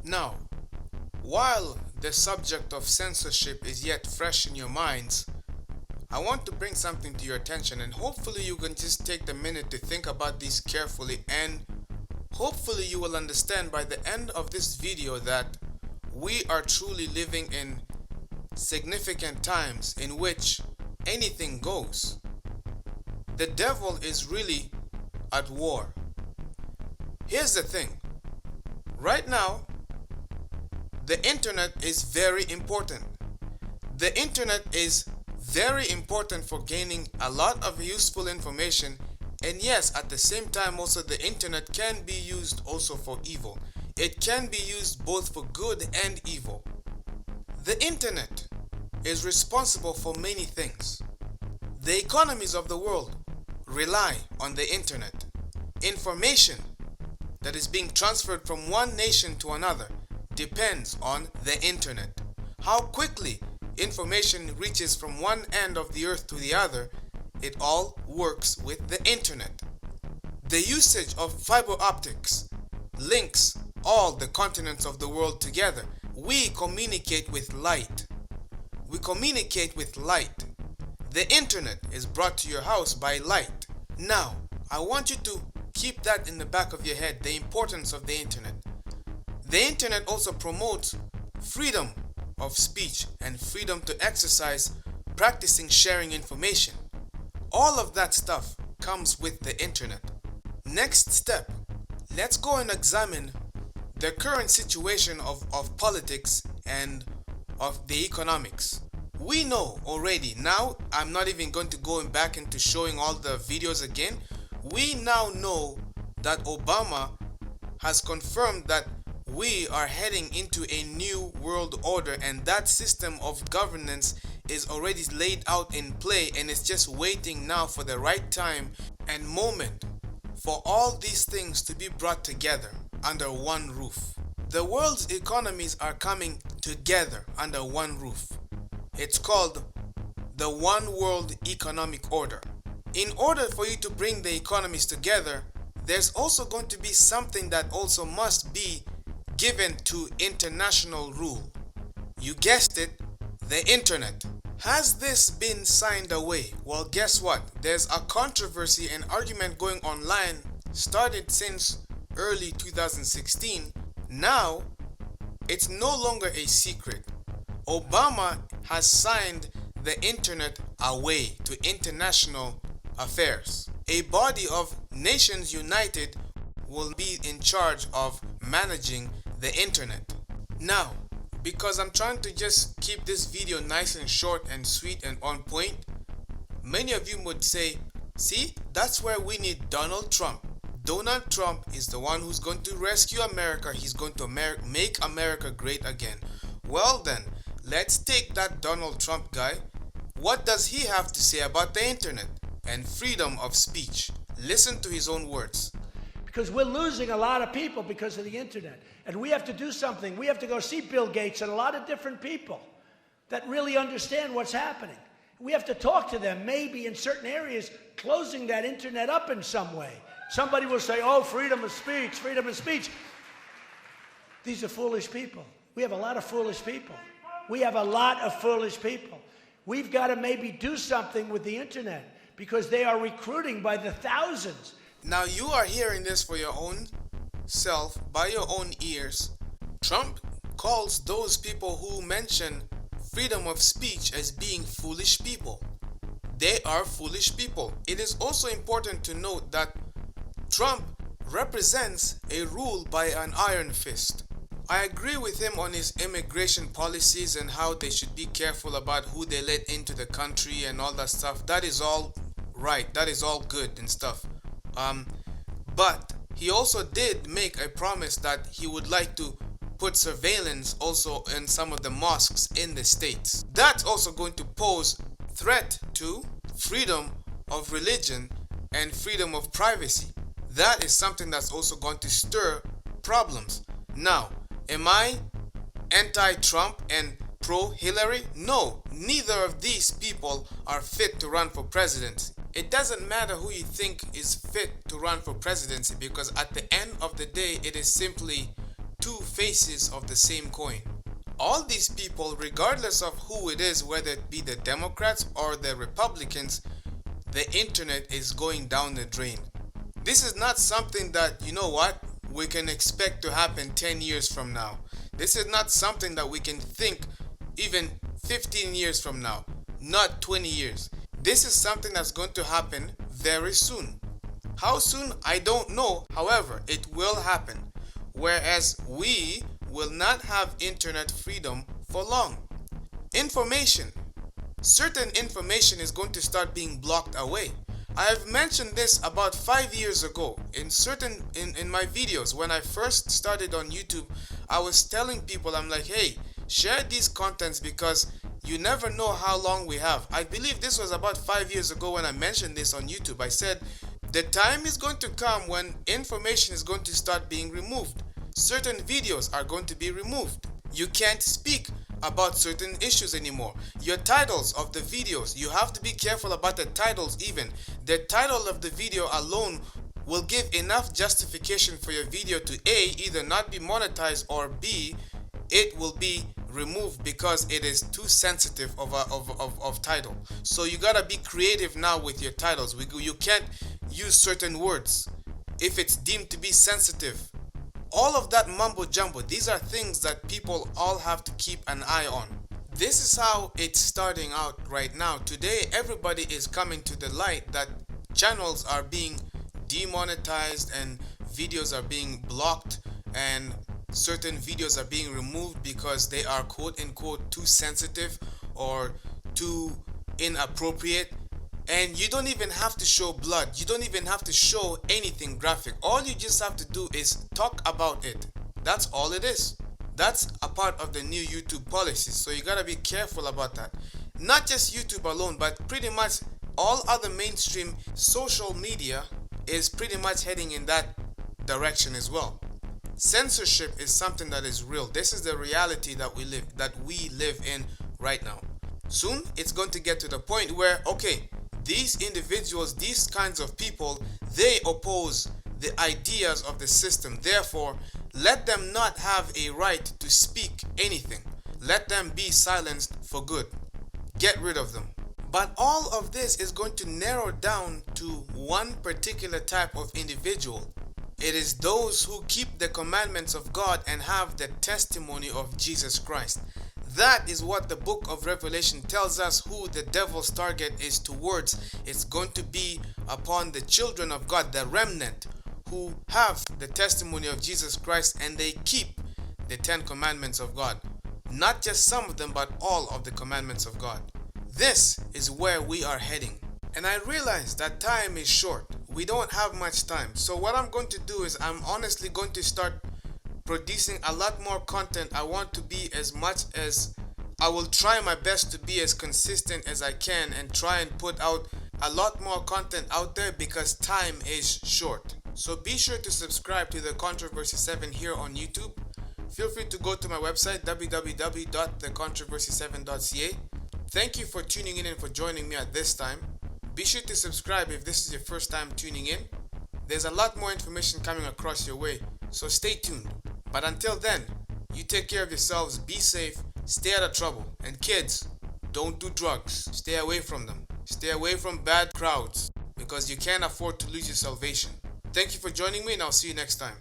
Now, while the subject of censorship is yet fresh in your minds, I want to bring something to your attention, and hopefully you can just take the minute to think about these carefully, and hopefully you will understand by the end of this video that we are truly living in significant times in which anything goes. The devil is really at war. Here's the thing. Right now, the internet is very important. The internet is very important for gaining a lot of useful information, and yes, at the same time also the internet can be used also for evil. It can be used both for good and evil. The internet is responsible for many things. The economies of the world rely on the internet. Information that is being transferred from one nation to another depends on the internet. How quickly information reaches from one end of the earth to the other, it all works with the internet. The usage of fiber optics links all the continents of the world together. We communicate with light. We communicate with light. The internet is brought to your house by light. Now, I want you to keep that in the back of your head, the importance of the internet. The internet also promotes freedom of speech and freedom to exercise, practicing sharing information. All of that stuff comes with the internet. Next step, let's go and examine the current situation of politics and of the economics. We know already, now I'm not even going to go back into showing all the videos again. We now know that Obama has confirmed that we are heading into a new world order, and that system of governance is already laid out in play, and it's just waiting now for the right time and moment for all these things to be brought together under one roof. The world's economies are coming together under one roof. It's called the One World Economic Order. In order for you to bring the economies together, there's also going to be something that also must be given to international rule. You guessed it, the internet. Has this been signed away? Well, guess what? There's a controversy and argument going online, started since early 2016. Now, it's no longer a secret. Obama has signed the internet away to international affairs. A body of nations united will be in charge of managing the internet. Now, because I'm trying to just keep this video nice and short and sweet and on point, many of you would say, see, that's where we need Donald Trump. Donald Trump is the one who's going to rescue America. He's going to make America great again. Well then, let's take that Donald Trump guy. What does he have to say about the internet and freedom of speech? Listen to his own words. Because we're losing a lot of people because of the internet. And we have to do something. We have to go see Bill Gates and a lot of different people that really understand what's happening. We have to talk to them, maybe in certain areas, closing that internet up in some way. Somebody will say, oh, freedom of speech, freedom of speech. These are foolish people. We have a lot of foolish people. We have a lot of foolish people. We've got to maybe do something with the internet because they are recruiting by the thousands. Now you are hearing this for your own self, by your own ears. Trump calls those people who mention freedom of speech as being foolish people. They are foolish people. It is also important to note that Trump represents a rule by an iron fist. I agree with him on his immigration policies and how they should be careful about who they let into the country and all that stuff. That is all right. That is all good and stuff. But he also did make a promise that he would like to put surveillance also in some of the mosques in the states. That's also going to pose threat to freedom of religion and freedom of privacy. That is something that's also going to stir problems. Now, am I anti-Trump and pro-Hillary? No, neither of these people are fit to run for presidency. It doesn't matter who you think is fit to run for presidency, because at the end of the day, it is simply two faces of the same coin. All these people, regardless of who it is, whether it be the Democrats or the Republicans, the internet is going down the drain. This is not something that, you know what, we can expect to happen 10 years from now. This is not something that we can think even 15 years from now, not 20 years. This is something that's going to happen very soon. How soon? I don't know. However, it will happen. Whereas we will not have internet freedom for long. Information. Certain information is going to start being blocked away. I have mentioned this about 5 years ago in my videos. When I first started on YouTube, I was telling people, I'm like, hey, share these contents because you never know how long we have. I believe this was about 5 years ago when I mentioned this on YouTube. I said the time is going to come when information is going to start being removed. Certain videos are going to be removed. You can't speak about certain issues anymore. Your titles of the videos, you have to be careful about the titles even. The title of the video alone will give enough justification for your video to A, either not be monetized, or B, it will be removed because it is too sensitive of title. So you gotta be creative now with your titles. You can't use certain words if it's deemed to be sensitive. All of that mumbo jumbo, these are things that people all have to keep an eye on. This is how it's starting out right now. Today, everybody is coming to the light that channels are being demonetized and videos are being blocked and certain videos are being removed because they are quote unquote too sensitive or too inappropriate. And you don't even have to show blood. You don't even have to show anything graphic. All you just have to do is talk about it. That's all it is. That's a part of the new YouTube policies. So you gotta be careful about that. Not just YouTube alone, but pretty much all other mainstream social media is pretty much heading in that direction as well. Censorship is something that is real. This is the reality that we live in right now. Soon it's going to get to the point where, okay, these individuals, these kinds of people, they oppose the ideas of the system. Therefore, let them not have a right to speak anything. Let them be silenced for good. Get rid of them. But all of this is going to narrow down to one particular type of individual. It is those who keep the commandments of God and have the testimony of Jesus Christ. That is what the book of Revelation tells us who the devil's target is towards. It's going to be upon the children of God, the remnant, who have the testimony of Jesus Christ and they keep the 10 commandments of God. Not just some of them, but all of the commandments of God. This is where we are heading. And I realize that time is short. We don't have much time. So what I'm going to do is I'm honestly going to start producing a lot more content. I want to be I will try my best to be as consistent as I can and try and put out a lot more content out there because time is short. So be sure to subscribe to the Controversy 7 here on YouTube. Feel free to go to my website www.thecontroversy7.ca. Thank you for tuning in and for joining me at this time. Be sure to subscribe if this is your first time tuning in. There's a lot more information coming across your way, so stay tuned. But until then, you take care of yourselves, be safe, stay out of trouble. And kids, don't do drugs. Stay away from them. Stay away from bad crowds because you can't afford to lose your salvation. Thank you for joining me and I'll see you next time.